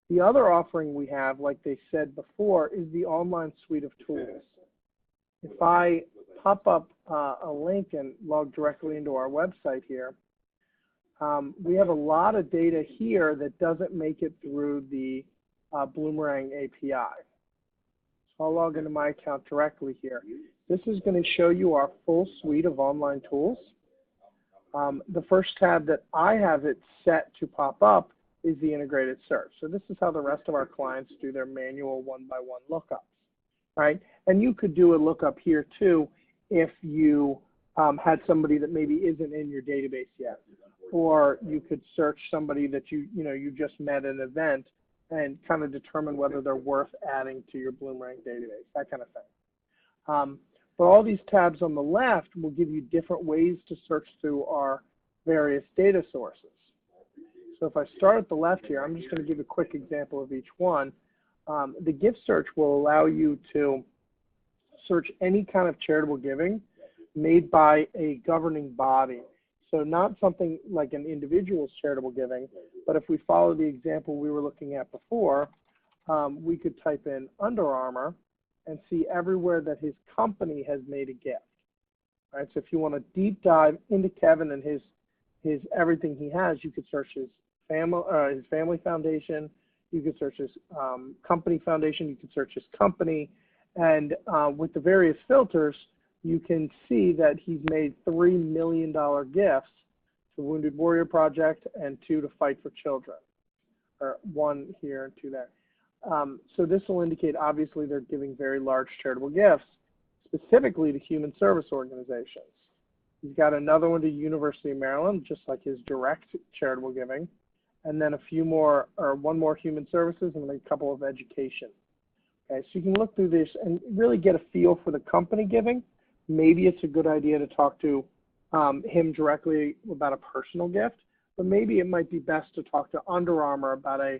The other offering we have, like they said before, is the online suite of tools. If I pop up a link and log directly into our website here, we have a lot of data here that doesn't make it through the Bloomerang API. So I'll log into my account directly here. This is going to show you our full suite of online tools. The first tab that I have it set to pop up is the integrated search. So this is how the rest of our clients do their manual one-by-one lookups, right? And you could do a lookup here too if you had somebody that maybe isn't in your database yet, or you could search somebody that you just met at an event and kind of determine whether they're worth adding to your Bloomerang database, that kind of thing. But all these tabs on the left will give you different ways to search through our various data sources. So if I start at the left here, I'm just going to give a quick example of each one. The gift search will allow you to search any kind of charitable giving made by a governing body. So not something like an individual's charitable giving, but if we follow the example we were looking at before, we could type in Under Armour and see everywhere that his company has made a gift. All right, so if you want to deep dive into Kevin and his everything he has, you could search his family foundation, you could search his company foundation, you could search his company, and with the various filters, you can see that he's made $3 million gifts to Wounded Warrior Project and 2 to Fight for Children, or 1 here and 2 there. So this will indicate, obviously, they're giving very large charitable gifts, specifically to human service organizations. He's got another one to University of Maryland, just like his direct charitable giving, and then a few more, or 1 more human services, and then a couple of education. Okay, so you can look through this and really get a feel for the company giving. Maybe it's a good idea to talk to him directly about a personal gift, but maybe it might be best to talk to Under Armour about a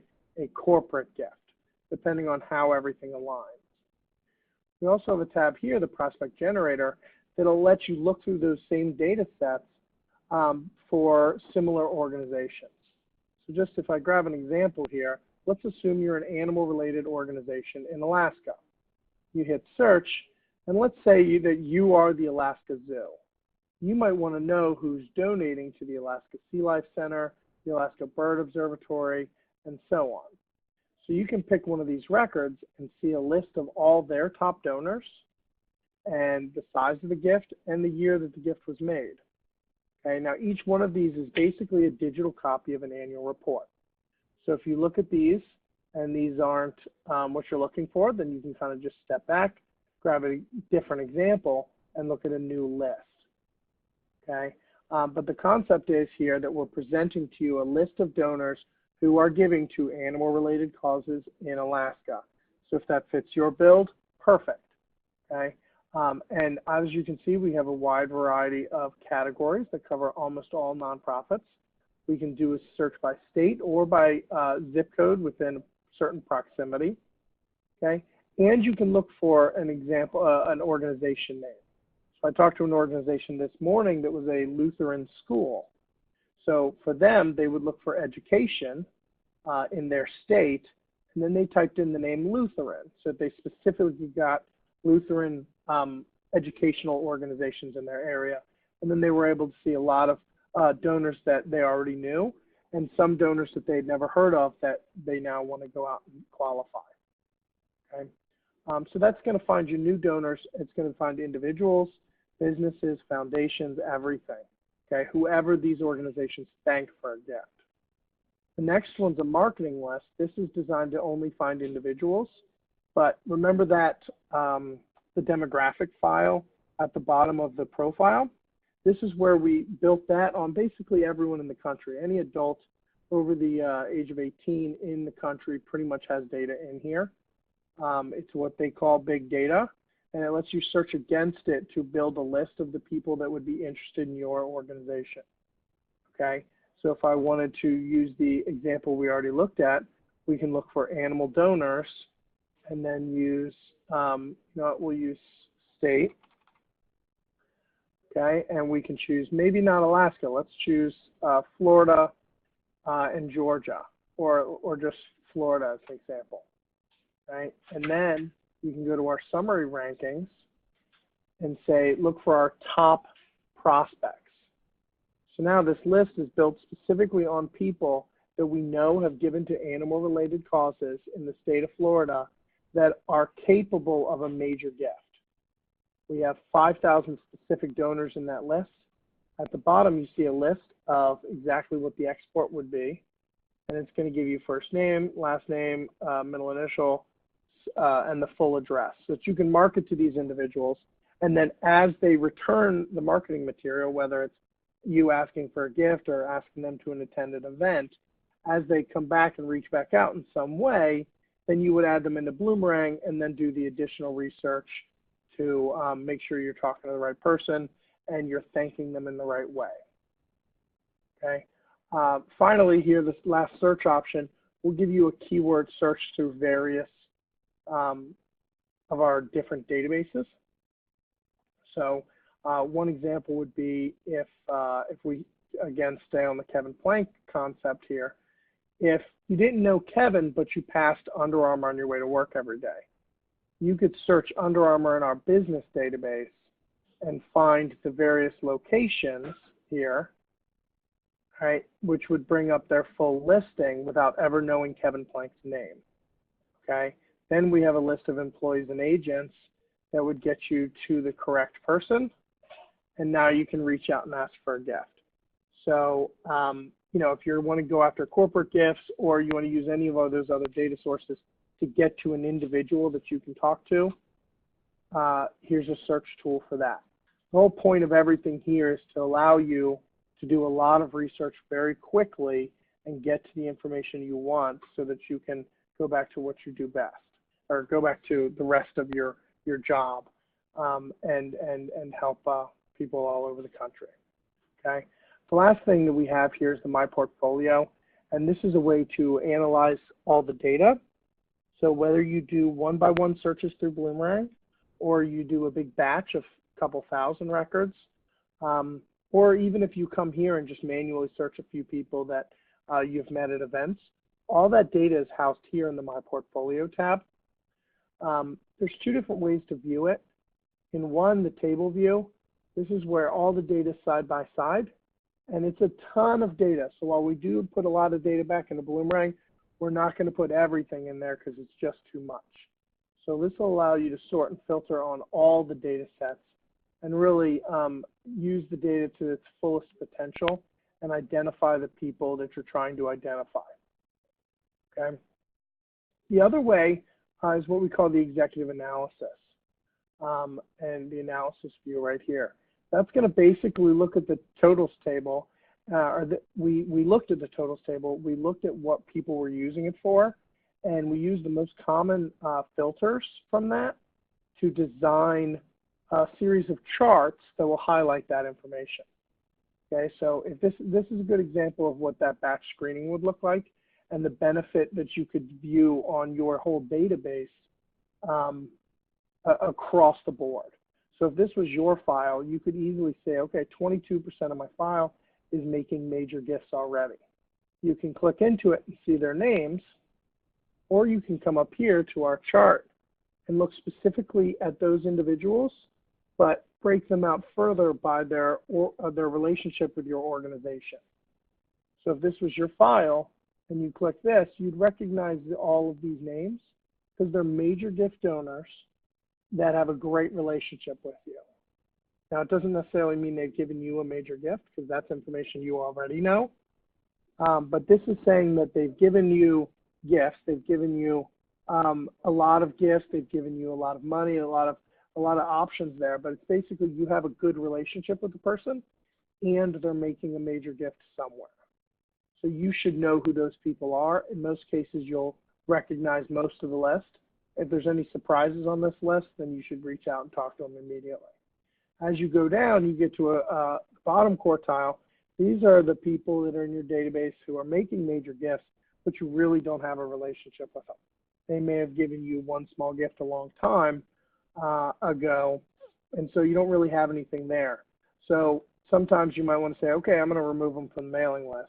corporate gift, depending on how everything aligns. We also have a tab here, the Prospect Generator, that'll let you look through those same data sets for similar organizations. So just if I grab an example here, let's assume you're an animal-related organization in Alaska. You hit search, and let's say that you are the Alaska Zoo. You might want to know who's donating to the Alaska Sea Life Center, the Alaska Bird Observatory, and so on. So you can pick one of these records and see a list of all their top donors and the size of the gift and the year that the gift was made. Okay, now each one of these is basically a digital copy of an annual report. So if you look at these and these aren't what you're looking for, then you can kind of just step back, grab a different example, and look at a new list. Okay, but the concept is here that we're presenting to you a list of donors who are giving to animal-related causes in Alaska. So if that fits your build, perfect. Okay, and as you can see, we have a wide variety of categories that cover almost all nonprofits. We can do a search by state or by zip code within a certain proximity. Okay, and you can look for an example, an organization name. So I talked to an organization this morning that was a Lutheran school. So for them, they would look for education in their state, and then they typed in the name Lutheran. So they specifically got Lutheran educational organizations in their area. And then they were able to see a lot of donors that they already knew, and some donors that they'd never heard of that they now want to go out and qualify. Okay? So that's going to find you new donors. It's going to find individuals, businesses, foundations, everything. Okay, whoever these organizations thank for a gift. The next one's a marketing list. This is designed to only find individuals, but remember that the demographic file at the bottom of the profile, this is where we built that on basically everyone in the country. Any adult over the age of 18 in the country pretty much has data in here. It's what they call big data, and it lets you search against it to build a list of the people that would be interested in your organization. Okay, so if I wanted to use the example we already looked at, we can look for animal donors and then use, we'll use state. Okay, and we can choose maybe not Alaska. Let's choose Florida and Georgia, or just Florida as an example, right? And then you can go to our summary rankings and say, look for our top prospects. So now this list is built specifically on people that we know have given to animal-related causes in the state of Florida that are capable of a major gift. We have 5,000 specific donors in that list. At the bottom, you see a list of exactly what the export would be, and it's going to give you first name, last name, middle initial, and the full address, so that you can market to these individuals. And then as they return the marketing material, whether it's you asking for a gift or asking them to attend an event, as they come back and reach back out in some way, then you would add them into Bloomerang and then do the additional research to make sure you're talking to the right person and you're thanking them in the right way. Okay. Finally, here, this last search option will give you a keyword search through various of our different databases. So one example would be if we, again, stay on the Kevin Plank concept here, if you didn't know Kevin, but you passed Under Armour on your way to work every day, you could search Under Armour in our business database and find the various locations here, right, which would bring up their full listing without ever knowing Kevin Plank's name. Okay. Then we have a list of employees and agents that would get you to the correct person, and now you can reach out and ask for a gift. So, you know, if you want to go after corporate gifts or you want to use any of those other data sources to get to an individual that you can talk to, here's a search tool for that. The whole point of everything here is to allow you to do a lot of research very quickly and get to the information you want so that you can go back to what you do best, or go back to the rest of your job and help people all over the country. Okay. The last thing that we have here is the My Portfolio, and this is a way to analyze all the data. So whether you do one-by-one searches through Bloomerang, or you do a big batch of a couple thousand records, or even if you come here and just manually search a few people that you've met at events, all that data is housed here in the My Portfolio tab. There's two different ways to view it. In one, the table view, this is where all the data is side by side, and it's a ton of data. So while we do put a lot of data back into Bloomerang, we're not going to put everything in there because it's just too much. So this will allow you to sort and filter on all the data sets and really use the data to its fullest potential and identify the people that you're trying to identify. Okay. The other way is what we call the executive analysis, and the analysis view right here. That's going to basically look at the totals table, we looked at the totals table, we looked at what people were using it for, and we used the most common filters from that to design a series of charts that will highlight that information. Okay, so if this is a good example of what that batch screening would look like, and the benefit that you could view on your whole database across the board. So if this was your file, you could easily say, okay, 22% of my file is making major gifts already. You can click into it and see their names, or you can come up here to our chart and look specifically at those individuals, but break them out further by their relationship with your organization. So if this was your file and you click this, you'd recognize all of these names because they're major gift donors that have a great relationship with you. Now, it doesn't necessarily mean they've given you a major gift because that's information you already know. But this is saying that they've given you gifts, they've given you a lot of gifts, they've given you a lot of money, a lot of options there, but it's basically you have a good relationship with the person and they're making a major gift somewhere. So you should know who those people are. In most cases, you'll recognize most of the list. If there's any surprises on this list, then you should reach out and talk to them immediately. As you go down, you get to a bottom quartile. These are the people that are in your database who are making major gifts, but you really don't have a relationship with them. They may have given you one small gift a long time ago, and so you don't really have anything there. So sometimes you might want to say, okay, I'm going to remove them from the mailing list.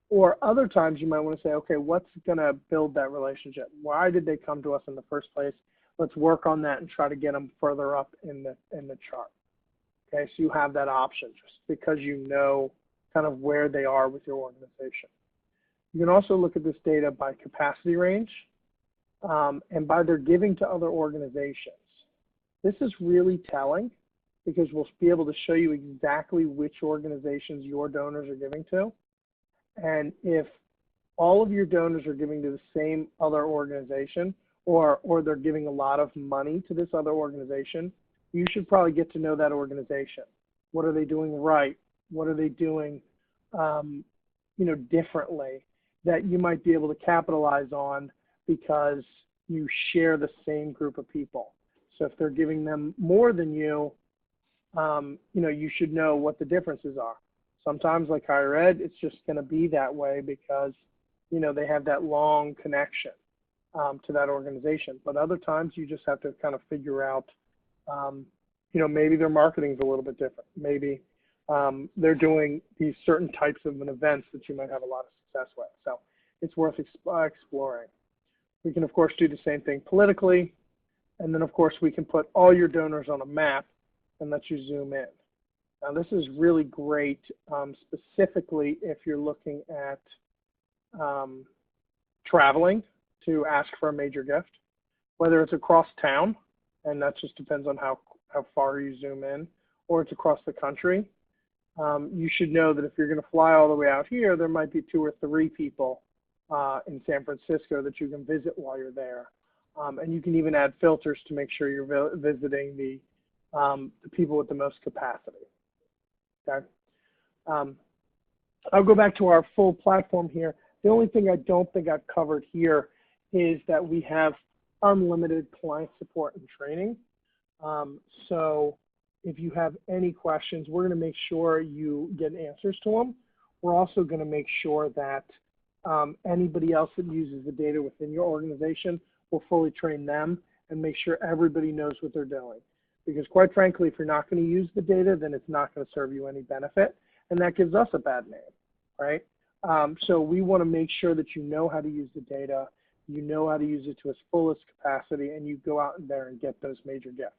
Or other times you might want to say, okay, what's going to build that relationship? Why did they come to us in the first place? Let's work on that and try to get them further up in the chart. Okay, so you have that option just because you know kind of where they are with your organization. You can also look at this data by capacity range and by their giving to other organizations. This is really telling because we'll be able to show you exactly which organizations your donors are giving to. And if all of your donors are giving to the same other organization, or they're giving a lot of money to this other organization, you should probably get to know that organization. What are they doing right? What are they doing, differently that you might be able to capitalize on because you share the same group of people. So if they're giving them more than you, you should know what the differences are. Sometimes, like higher ed, it's just going to be that way because, they have that long connection to that organization. But other times, you just have to kind of figure out, maybe their marketing is a little bit different. Maybe they're doing these certain types of events that you might have a lot of success with. So it's worth exploring. We can, of course, do the same thing politically. And then, of course, we can put all your donors on a map and let you zoom in. Now, this is really great, specifically if you're looking at traveling to ask for a major gift, whether it's across town, and that just depends on how far you zoom in, or it's across the country. You should know that if you're going to fly all the way out here, there might be 2 or 3 people in San Francisco that you can visit while you're there. And you can even add filters to make sure you're visiting the people with the most capacity. Okay. I'll go back to our full platform here. The only thing I don't think I've covered here is that we have unlimited client support and training. So if you have any questions, we're going to make sure you get answers to them. We're also going to make sure that anybody else that uses the data within your organization will fully train them and make sure everybody knows what they're doing. Because quite frankly, if you're not going to use the data, then it's not going to serve you any benefit. And that gives us a bad name, right? So we want to make sure that you know how to use the data, you know how to use it to its fullest capacity, and you go out there and get those major gifts.